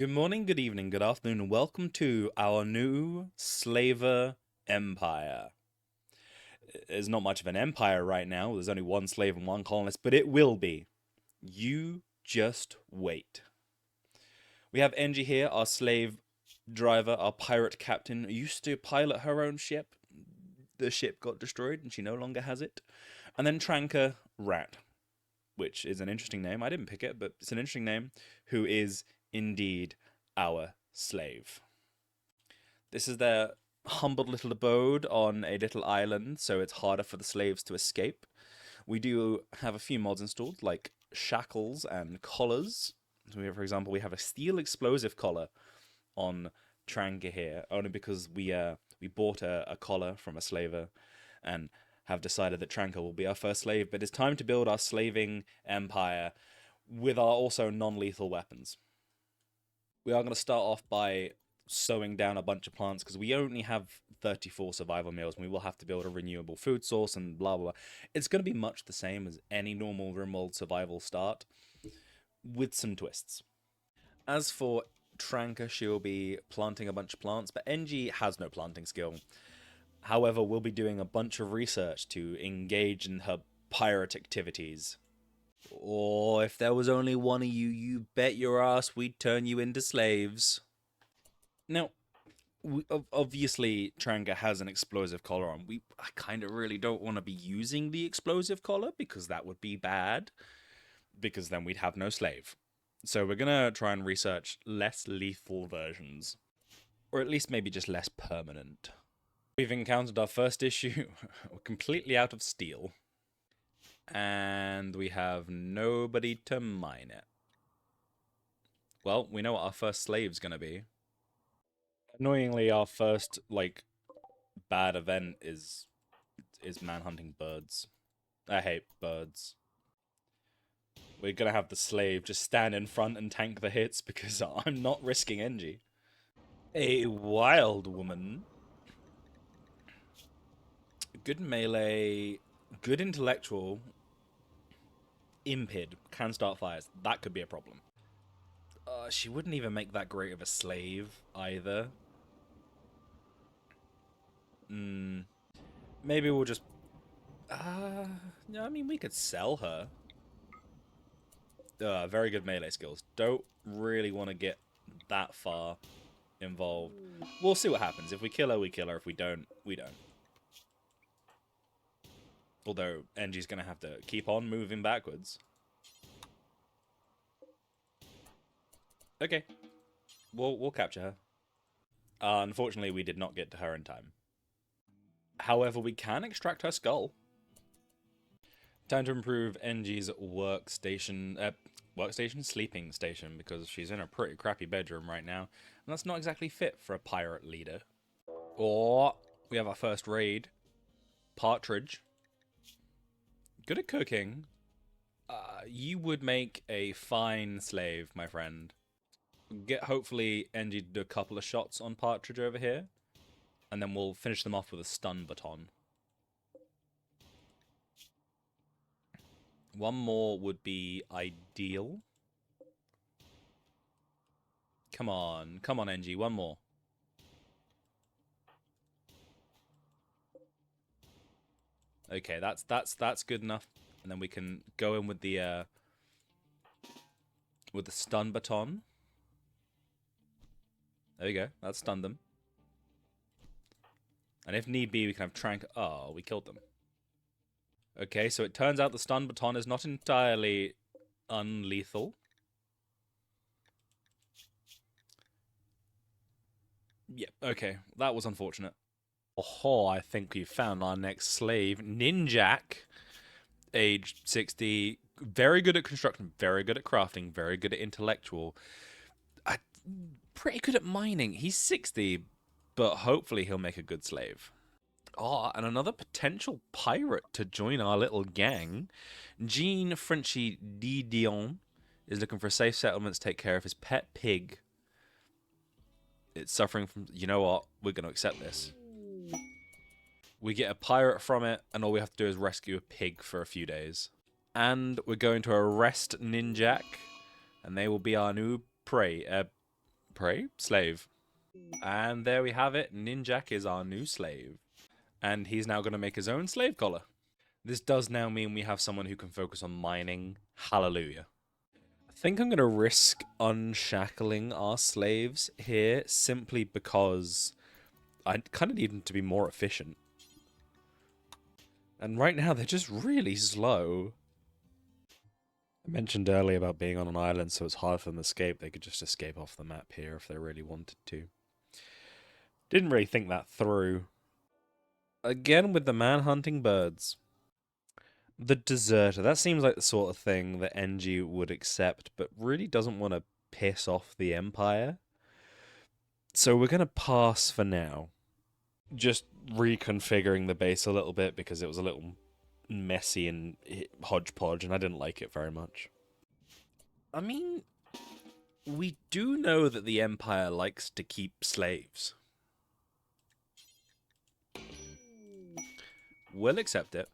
Good morning, good evening, good afternoon, and welcome to our new Slaver Empire. There's not much of an empire right now, there's only one slave and one colonist, but it will be. You just wait. We have Engie here, our slave driver, our pirate captain, who used to pilot her own ship. The ship got destroyed and she no longer has it. And then Tranka Rat, which is an interesting name. I didn't pick it, but it's an interesting name, who is indeed our slave. This is their humbled little abode on a little island, so it's harder for the slaves to escape. We do have a few mods installed, like shackles and collars. So for example, we have a steel explosive collar on Tranka here, only because we bought a collar from a slaver and have decided that Tranka will be our first slave, but it's time to build our slaving empire with our also non-lethal weapons. We are going to start off by sowing down a bunch of plants because we only have 34 survival meals and we will have to build a renewable food source and blah blah blah. It's going to be much the same as any normal Rimworld survival start with some twists. As for Tranka, she'll be planting a bunch of plants, but Engie has no planting skill. However, we'll be doing a bunch of research to engage in her pirate activities. Or if there was only one of you, you bet your ass we'd turn you into slaves. Now, obviously, Tranka has an explosive collar on. I kind of really don't want to be using the explosive collar because that would be bad. Because then we'd have no slave. So we're going to try and research less lethal versions. Or at least maybe just less permanent. We've encountered our first issue. We're completely out of steel. And we have nobody to mine it. Well, we know what our first slave's gonna be. Annoyingly, our first, bad event is manhunting birds. I hate birds. We're gonna have the slave just stand in front and tank the hits because I'm not risking Engie. A wild woman. Good melee, good intellectual. Impid can start fires. That could be a problem. She wouldn't even make that great of a slave either. Maybe we'll just. No, I mean we could sell her. Very good melee skills. Don't really want to get that far involved. We'll see what happens. If we kill her, we kill her. If we don't, we don't. Although Engie's gonna have to keep on moving backwards. Okay, we'll capture her. Unfortunately, we did not get to her in time. However, we can extract her skull. Time to improve Engie's sleeping station, because she's in a pretty crappy bedroom right now, and that's not exactly fit for a pirate leader. Or we have our first raid, Partridge. Good at cooking. You would make a fine slave, my friend. Get hopefully Engie to do a couple of shots on Partridge over here, and then we'll finish them off with a stun baton. One more would be ideal. Come on, Engie, one more. Okay, that's good enough, and then we can go in with the stun baton. There we go. That stunned them. And if need be, we can have Trank. Oh, we killed them. Okay, so it turns out the stun baton is not entirely unlethal. Yep, okay. That was unfortunate. Oh, I think we found our next slave. Ninjak, age 60. Very good at construction, very good at crafting, very good at intellectual. Pretty good at mining. He's 60, but hopefully he'll make a good slave. Oh, and another potential pirate to join our little gang. Jean Frenchy D. Dion is looking for a safe settlement to take care of his pet pig. It's suffering from... You know what? We're going to accept this. We get a pirate from it, and all we have to do is rescue a pig for a few days. And we're going to arrest Ninjak, and they will be our new prey. Pray, slave. And there we have it. Ninjak is our new slave. And he's now going to make his own slave collar. This does now mean we have someone who can focus on mining. Hallelujah. I think I'm going to risk unshackling our slaves here simply because I kind of need them to be more efficient. And right now they're just really slow. I mentioned earlier about being on an island, so it's hard for them to escape. They could just escape off the map here if they really wanted to. Didn't really think that through. Again with the man-hunting birds. The deserter. That seems like the sort of thing that NG would accept, but really doesn't want to piss off the Empire. So we're going to pass for now. Just reconfiguring the base a little bit because it was a little messy and hodgepodge, and I didn't like it very much. I mean, we do know that the Empire likes to keep slaves. We'll accept it.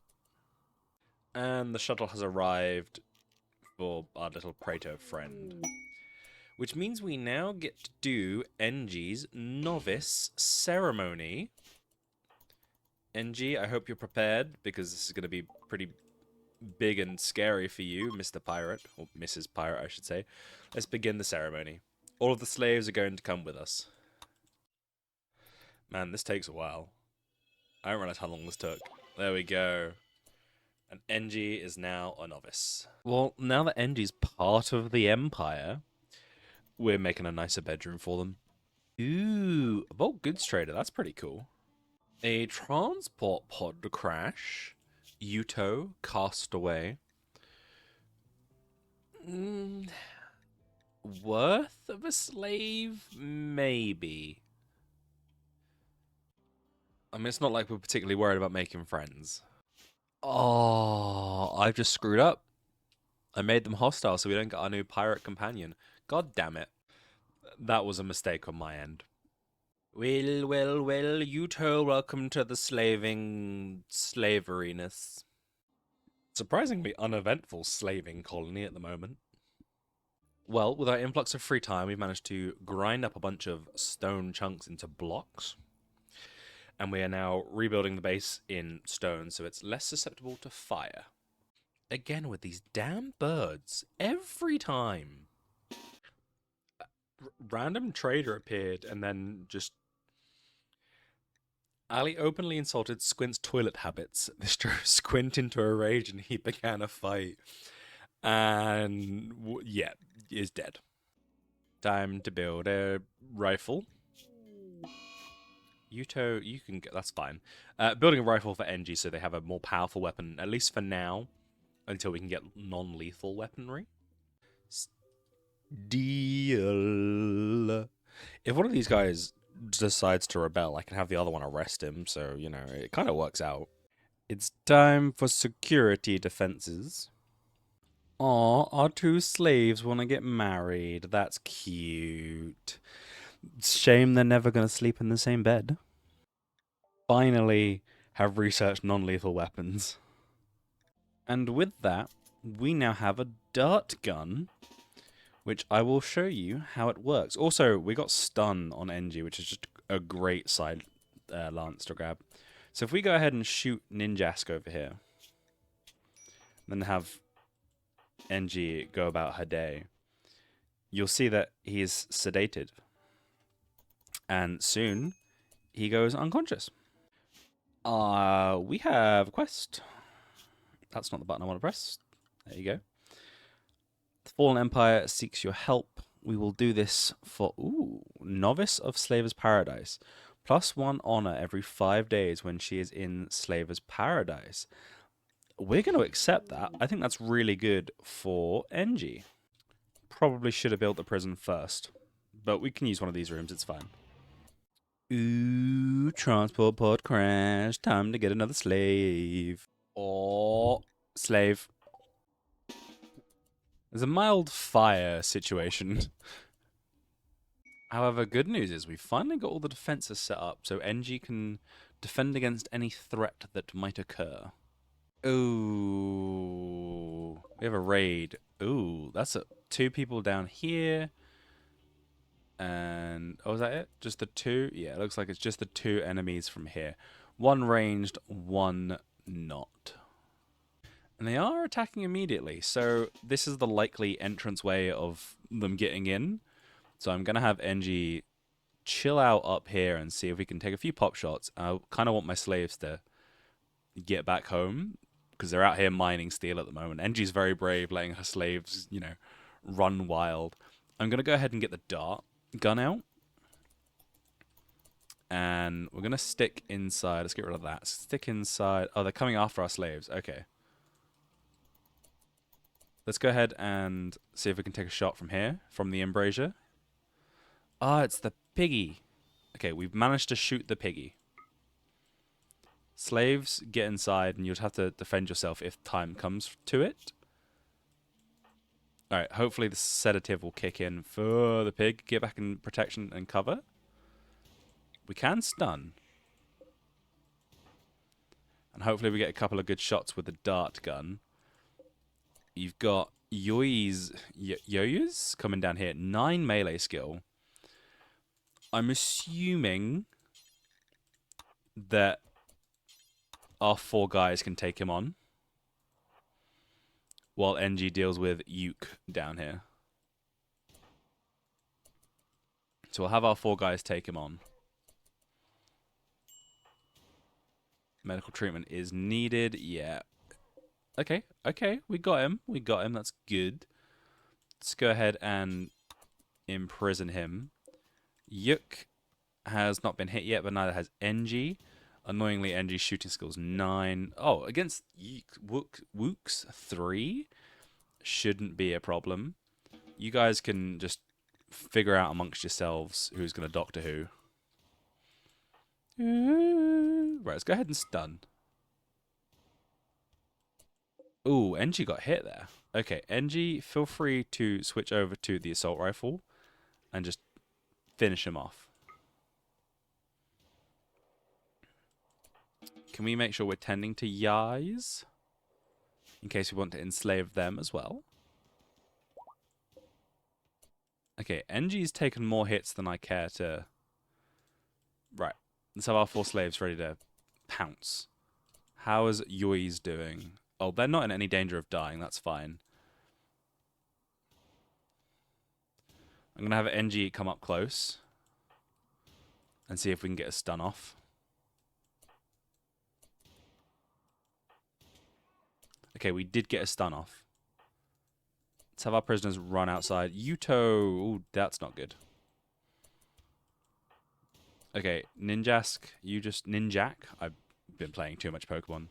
And the shuttle has arrived for our little Praetor friend. Which means we now get to do NG's novice ceremony. NG, I hope you're prepared, because this is going to be pretty big and scary for you, Mr. Pirate, or Mrs. Pirate, I should say. Let's begin the ceremony. All of the slaves are going to come with us. Man, this takes a while. I don't realize how long this took. There we go. And NG is now a novice. Well, now that NG's part of the Empire, we're making a nicer bedroom for them. Ooh, a bulk goods trader. That's pretty cool. A transport pod crash. Yuto cast away. Worth of a slave? Maybe. I mean, it's not like we're particularly worried about making friends. Oh, I've just screwed up. I made them hostile so we don't get our new pirate companion. God damn it. That was a mistake on my end. Well, Yuto, welcome to the slaveryness. Surprisingly uneventful slaving colony at the moment. Well, with our influx of free time, we've managed to grind up a bunch of stone chunks into blocks. And we are now rebuilding the base in stone so it's less susceptible to fire. Again with these damn birds. Every time. Random trader appeared and then just... Ali openly insulted Squint's toilet habits. This drove Squint into a rage and he began a fight. And yeah, is dead. Time to build a rifle. Yuto, you can get... That's fine. Building a rifle for NG so they have a more powerful weapon, at least for now, until we can get non-lethal weaponry. Deal. If one of these guys decides to rebel, I can have the other one arrest him, so, you know, it kind of works out. It's time for security defenses. Aw, our two slaves want to get married. That's cute. Shame they're never going to sleep in the same bed. Finally have researched non-lethal weapons. And with that, we now have a dart gun, which I will show you how it works. Also, we got stun on NG, which is just a great side lance to grab. So if we go ahead and shoot Ninjask over here, then have NG go about her day, you'll see that he is sedated. And soon, he goes unconscious. We have a quest. That's not the button I want to press. There you go. The Fallen Empire seeks your help. We will do this for, Novice of Slaver's Paradise. +1 honor every 5 days when she is in Slaver's Paradise. We're going to accept that. I think that's really good for NG. Probably should have built the prison first. But we can use one of these rooms, it's fine. Ooh, transport pod crash. Time to get another slave. Oh, slave. There's a mild fire situation. However, good news is we've finally got all the defenses set up so NG can defend against any threat that might occur. Ooh, we have a raid. Ooh, that's 2 people down here. And oh, is that it? Just the two? Yeah, it looks like it's just the two enemies from here. One ranged, one not. And they are attacking immediately, so this is the likely entrance way of them getting in. So I'm going to have NG chill out up here and see if we can take a few pop shots. I kind of want my slaves to get back home because they're out here mining steel at the moment. NG's very brave, letting her slaves, you know, run wild. I'm going to go ahead and get the dart gun out. And we're going to stick inside. Let's get rid of that. Stick inside. Oh, they're coming after our slaves. Okay. Let's go ahead and see if we can take a shot from here, from the embrasure. Ah, it's the piggy. Okay, we've managed to shoot the piggy. Slaves, get inside, and you'll have to defend yourself if time comes to it. Alright, hopefully the sedative will kick in for the pig. Get back in protection and cover. We can stun. And hopefully we get a couple of good shots with the dart gun. You've got Yoy's coming down here. 9 melee skill. I'm assuming that our 4 guys can take him on, while NG deals with Uke down here. So we'll have our 4 guys take him on. Medical treatment is needed. Yeah. Okay. Okay. We got him. We got him. That's good. Let's go ahead and imprison him. Uke has not been hit yet, but neither has NG. Annoyingly, NG's shooting skill's 9. Oh, against Wook's 3 shouldn't be a problem. You guys can just figure out amongst yourselves who's going to doctor who. Right, let's go ahead and stun. Ooh, NG got hit there. Okay, NG, feel free to switch over to the assault rifle and just finish him off. Can we make sure we're tending to Yais? In case we want to enslave them as well. Okay, NG's taken more hits than I care to... Right, let's have our 4 slaves ready to pounce. How is Yoi's doing? Oh, they're not in any danger of dying, that's fine. I'm going to have NG come up close and see if we can get a stun off. Okay, we did get a stun off. Let's have our prisoners run outside. Yuto! Ooh, that's not good. Okay, Ninjask, you just... Ninjak? I've been playing too much Pokemon.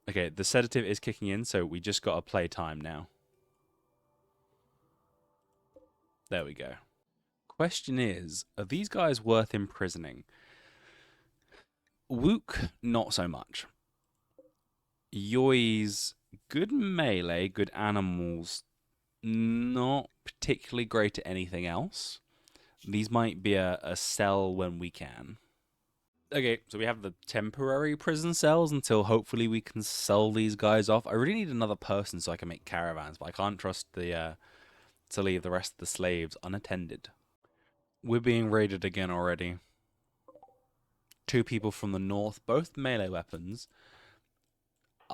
Okay, the sedative is kicking in, so we just got to play time now. There we go. Question is, are these guys worth imprisoning? Wook, not so much. Yoi's good melee, good animals, not particularly great at anything else. These might be a cell when we can. Okay, so we have the temporary prison cells until hopefully we can sell these guys off. I really need another person so I can make caravans, but I can't trust the to leave the rest of the slaves unattended. We're being raided again already. 2 people from the north, both melee weapons.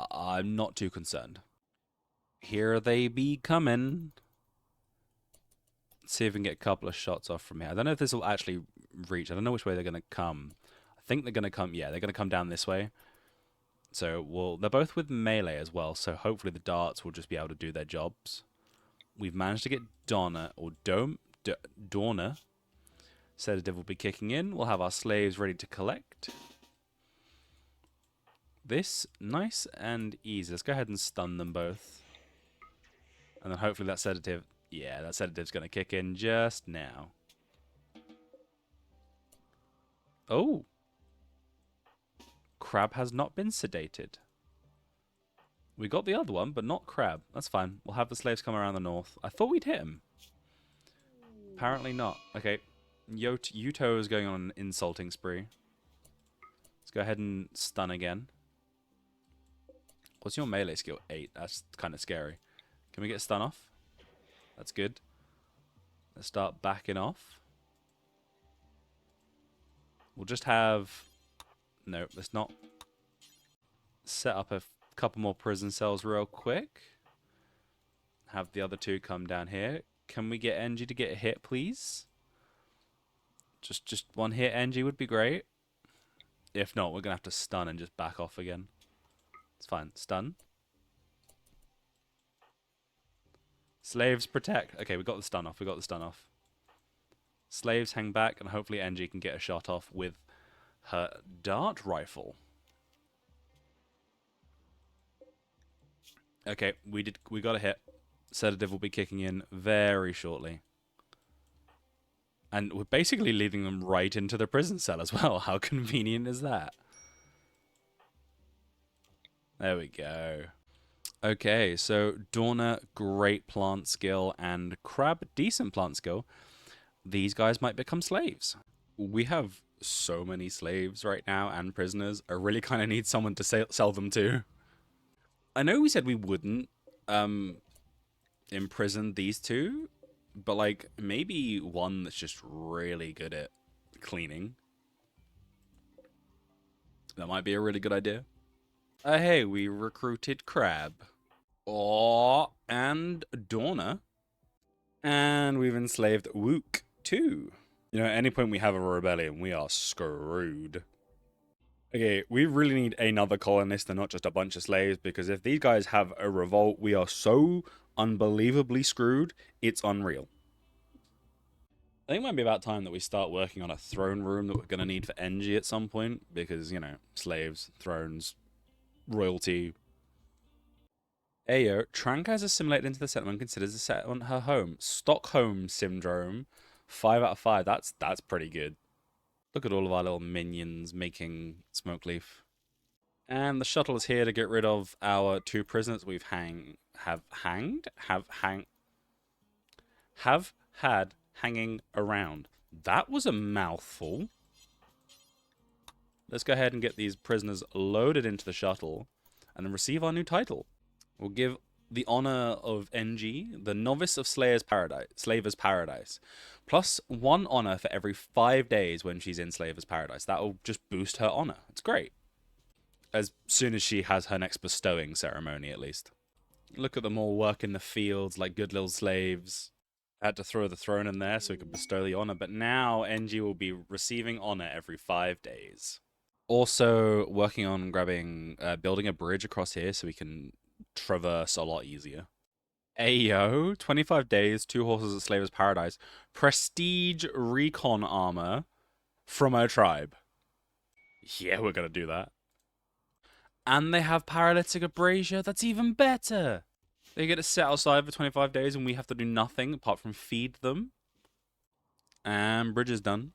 I'm not too concerned. Here they be coming. Let's see if we can get a couple of shots off from here. I don't know if this will actually reach. I don't know which way they're going to come. I think they're going to come... Yeah, they're going to come down this way. So, they're both with melee as well, so hopefully the darts will just be able to do their jobs. We've managed to get Donna, or Dorna. Sedative will be kicking in. We'll have our slaves ready to collect. This, nice and easy. Let's go ahead and stun them both. And then hopefully that sedative... Yeah, that sedative's going to kick in just now. Oh. Crab has not been sedated. We got the other one, but not Crab. That's fine. We'll have the slaves come around the north. I thought we'd hit him. Apparently not. Okay. Yuto is going on an insulting spree. Let's go ahead and stun again. What's your melee skill? 8. That's kind of scary. Can we get a stun off? That's good. Let's start backing off. We'll just have... No, let's not set up a couple more prison cells real quick. Have the other two come down here. Can we get NG to get a hit, please? Just one hit NG would be great. If not, we're going to have to stun and just back off again. It's fine. Stun. Slaves protect. Okay, we got the stun off. We got the stun off. Slaves hang back, and hopefully NG can get a shot off with her dart rifle. Okay, we got a hit. Sedative will be kicking in very shortly. And we're basically leading them right into the prison cell as well. How convenient is that? There we go. Okay, so Dorna, great plant skill, and Crab, decent plant skill. These guys might become slaves. We have so many slaves right now and prisoners. I really kind of need someone to sell them to. I know we said we wouldn't imprison these two, but like maybe one that's just really good at cleaning. That might be a really good idea. Hey, we recruited Crab. Oh, and Dorna. And we've enslaved Wook too. You know, at any point we have a rebellion, we are screwed. Okay, we really need another colonist and not just a bunch of slaves, because if these guys have a revolt, we are so unbelievably screwed, it's unreal. I think it might be about time that we start working on a throne room that we're going to need for NG at some point, because, you know, slaves, thrones, royalty. Ayo, Trank has assimilated into the settlement, considers the settlement her home. Stockholm Syndrome, 5 out of 5. That's pretty good. Look at all of our little minions making smoke leaf. And the shuttle is here to get rid of our two prisoners we've have had hanging around. That was a mouthful. Let's go ahead and get these prisoners loaded into the shuttle and then receive our new title. We'll give the honor of NG, the Novice of Slaver's Paradise, plus 1 honor for every 5 days when she's in Slaver's Paradise. That'll just boost her honor. It's great. As soon as she has her next bestowing ceremony, at least. Look at them all work in the fields like good little slaves. I had to throw the throne in there so we could bestow the honor, but now NG will be receiving honor every 5 days. Also working on building a bridge across here so we can traverse a lot easier. Ayo, 25 days, 2 horses at Slaver's Paradise. Prestige recon armor from our tribe. Yeah, we're gonna do that. And they have paralytic abrasion. That's even better. They get to sit outside for 25 days and we have to do nothing apart from feed them. And bridge is done.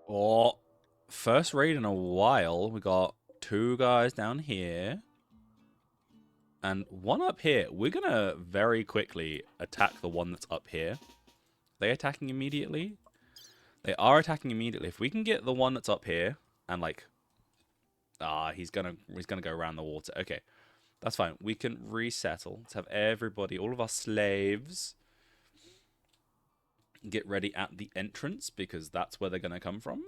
Oh, first raid in a while. We got 2 guys down here. And 1 up here. We're going to very quickly attack the one that's up here. Are they attacking immediately? They are attacking immediately. If we can get the one that's up here and like... he's gonna go around the water. Okay, that's fine. We can resettle. Let's have everybody, all of our slaves, get ready at the entrance because that's where they're gonna come from.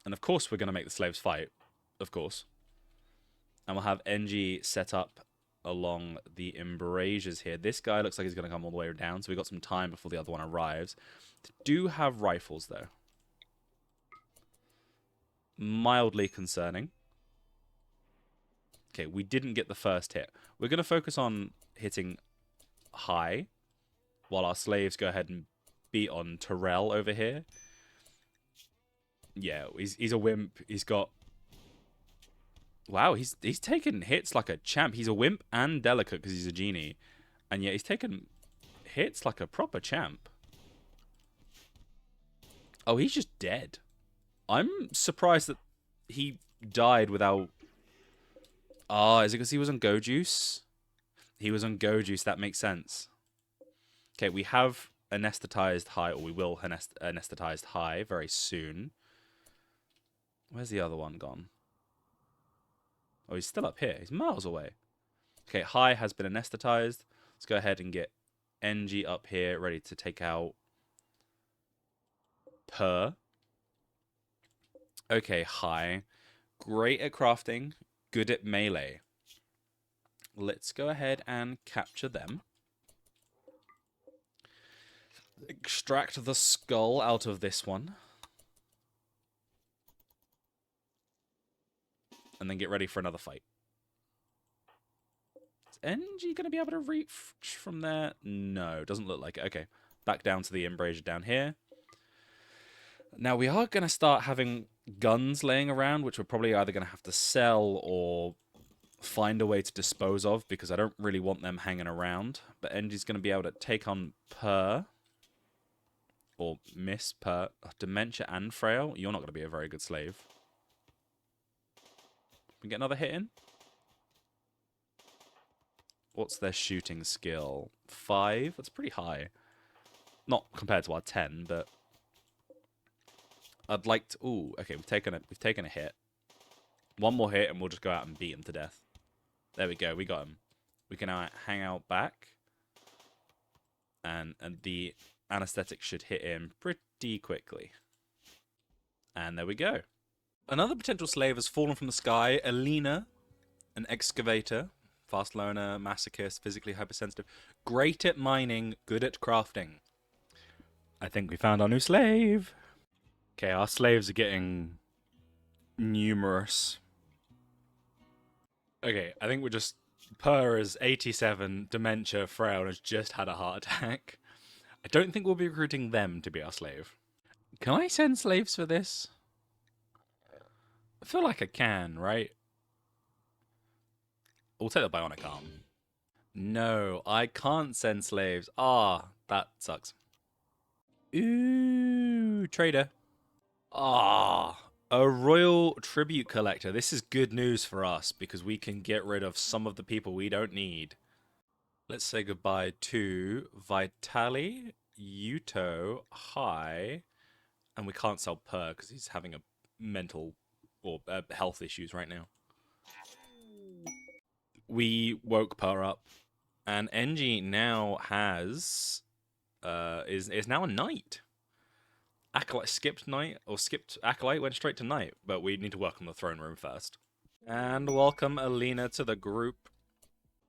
And of course, we're gonna make the slaves fight. Of course. And we'll have NG set up along the embrasures here. This guy looks like he's gonna come all the way down, so we got some time before the other one arrives. They do have rifles though. Mildly concerning. Okay, we didn't get the first hit. We're going to focus on hitting high while our slaves go ahead and beat on Terrell over here. Yeah, he's a wimp. He's got... Wow, he's taken hits like a champ. He's a wimp and delicate because he's a genie. And yet he's taken hits like a proper champ. Oh, he's just dead. I'm surprised that he died without... is it because he was on Go Juice? He was on Go Juice, that makes sense. Okay, we have anesthetized high, or we will anesthetized high very soon. Where's the other one gone? Oh, he's still up here. He's miles away. Okay, high has been anesthetized. Let's go ahead and get NG up here, ready to take out Per. Okay, high. Great at crafting, good at melee. Let's go ahead and capture them. Extract the skull out of this one. And then get ready for another fight. Is NG going to be able to reach from there? No, doesn't look like it. Okay, back down to the embrasure down here. Now, we are going to start having guns laying around, which we're probably either going to have to sell or find a way to dispose of, because I don't really want them hanging around. But NG's going to be able to take on Per. Or Miss Per. Dementia and Frail. You're not going to be a very good slave. We get another hit in? What's their shooting skill? 5? That's pretty high. Not compared to our 10, but I'd like to... Ooh, okay, we've taken a hit. One more hit and we'll just go out and beat him to death. There we go, we got him. We can now hang out back. And the anesthetic should hit him pretty quickly. And there we go. Another potential slave has fallen from the sky. Alina, an excavator. Fast learner, masochist, physically hypersensitive. Great at mining, good at crafting. I think we found our new slave. Okay, our slaves are getting numerous. Okay, I think we're just... Per is 87, dementia, frail, and has just had a heart attack. I don't think we'll be recruiting them to be our slave. Can I send slaves for this? I feel like I can, right? We'll take the bionic arm. No, I can't send slaves. Ah, that sucks. Ooh, trader. Ah, a royal tribute collector. This is good news for us because we can get rid of some of the people we don't need. Let's say goodbye to Vitali, Yuto, Hai, and we can't sell Per because he's having a mental or health issues right now. We woke Per up, and NG now has is now a knight. Acolyte skipped knight or skipped acolyte, went straight to knight, but we need to work on the throne room first. And welcome Alina to the group.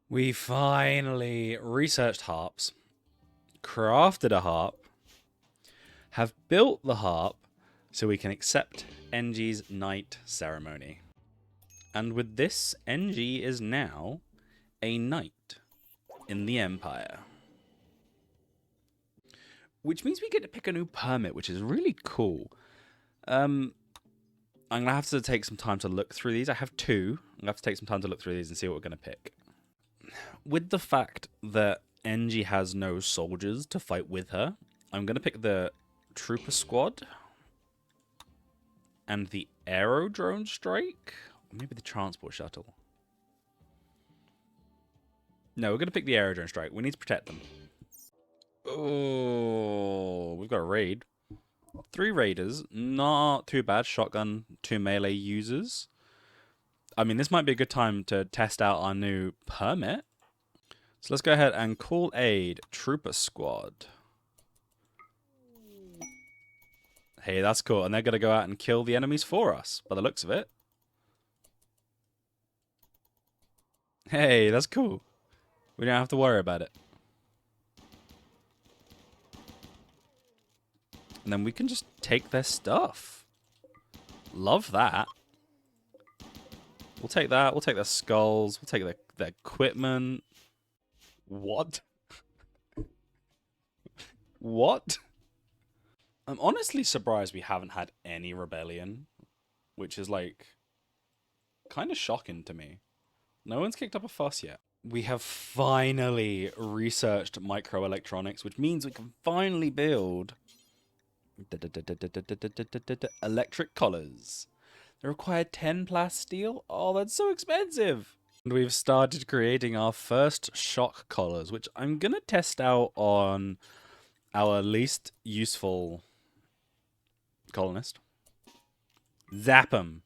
We finally researched harps, crafted a harp, have built the harp so we can accept NG's knight ceremony. And with this, NG is now a knight in the Empire. Which means we get to pick a new permit, which is really cool. I'm going to have to take some time to look through these. I have 2. I'm going to have to take some time to look through these and see what we're going to pick. With the fact that NG has no soldiers to fight with her, I'm going to pick the Trooper Squad and the Aerodrone Strike. Or maybe the Transport Shuttle. No, we're going to pick the Aerodrone Strike. We need to protect them. Oh, we've got a raid. 3 raiders. Not too bad. Shotgun, 2 melee users. I mean, this might be a good time to test out our new permit. So let's go ahead and call aid Trooper Squad. Hey, that's cool. And they're going to go out and kill the enemies for us, by the looks of it. Hey, that's cool. We don't have to worry about it. And then we can just take their stuff. Love that. We'll take that. We'll take their skulls. We'll take their equipment. What? What? I'm honestly surprised we haven't had any rebellion. Which is like... kind of shocking to me. No one's kicked up a fuss yet. We have finally researched microelectronics, which means we can finally build... electric collars. They require 10 plasteel. Oh, that's so expensive. And we've started creating our first shock collars, which I'm gonna test out on our least useful colonist. Zap them.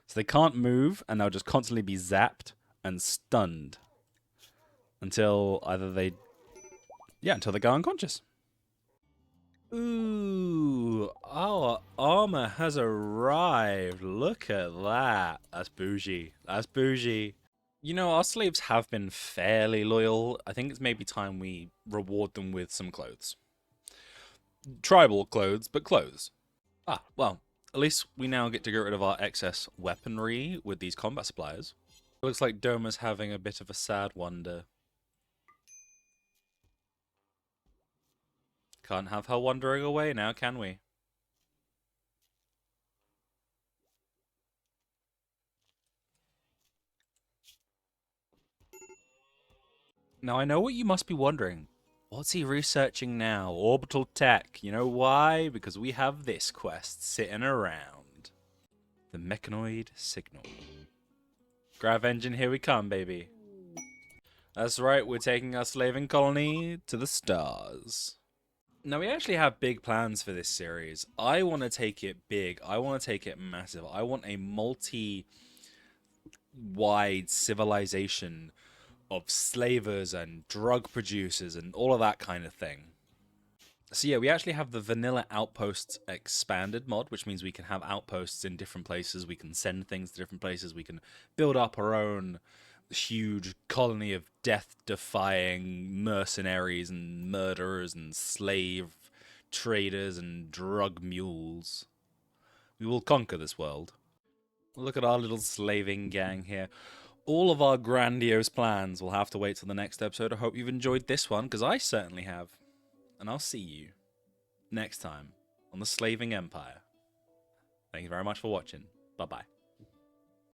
So they can't move, and they'll just constantly be zapped and stunned until either they, until they go unconscious. Ooh, our bomber has arrived. Look at that. That's bougie. That's bougie. You know, our slaves have been fairly loyal. I think it's maybe time we reward them with some clothes. Tribal clothes, but clothes. Ah, well, at least we now get to get rid of our excess weaponry with these combat supplies. Looks like Doma's having a bit of a sad wonder. Can't have her wandering away now, can we? Now, I know what you must be wondering. What's he researching now? Orbital tech. You know why? Because we have this quest sitting around. The mechanoid signal. Grav engine, here we come, baby. That's right, we're taking our slaving colony to the stars. Now, we actually have big plans for this series. I want to take it big. I want to take it massive. I want a multi-wide civilization of slavers and drug producers and all of that kind of thing. So yeah, we actually have the vanilla outposts expanded mod, which means we can have outposts in different places. We can send things to different places. We can build up our own huge colony of death-defying mercenaries and murderers and slave traders and drug mules. We will conquer this world. Look at our little slaving gang here. All of our grandiose plans will have to wait till the next episode. I hope you've enjoyed this one, because I certainly have. And I'll see you next time on the Slaving Empire. Thank you very much for watching. Bye-bye.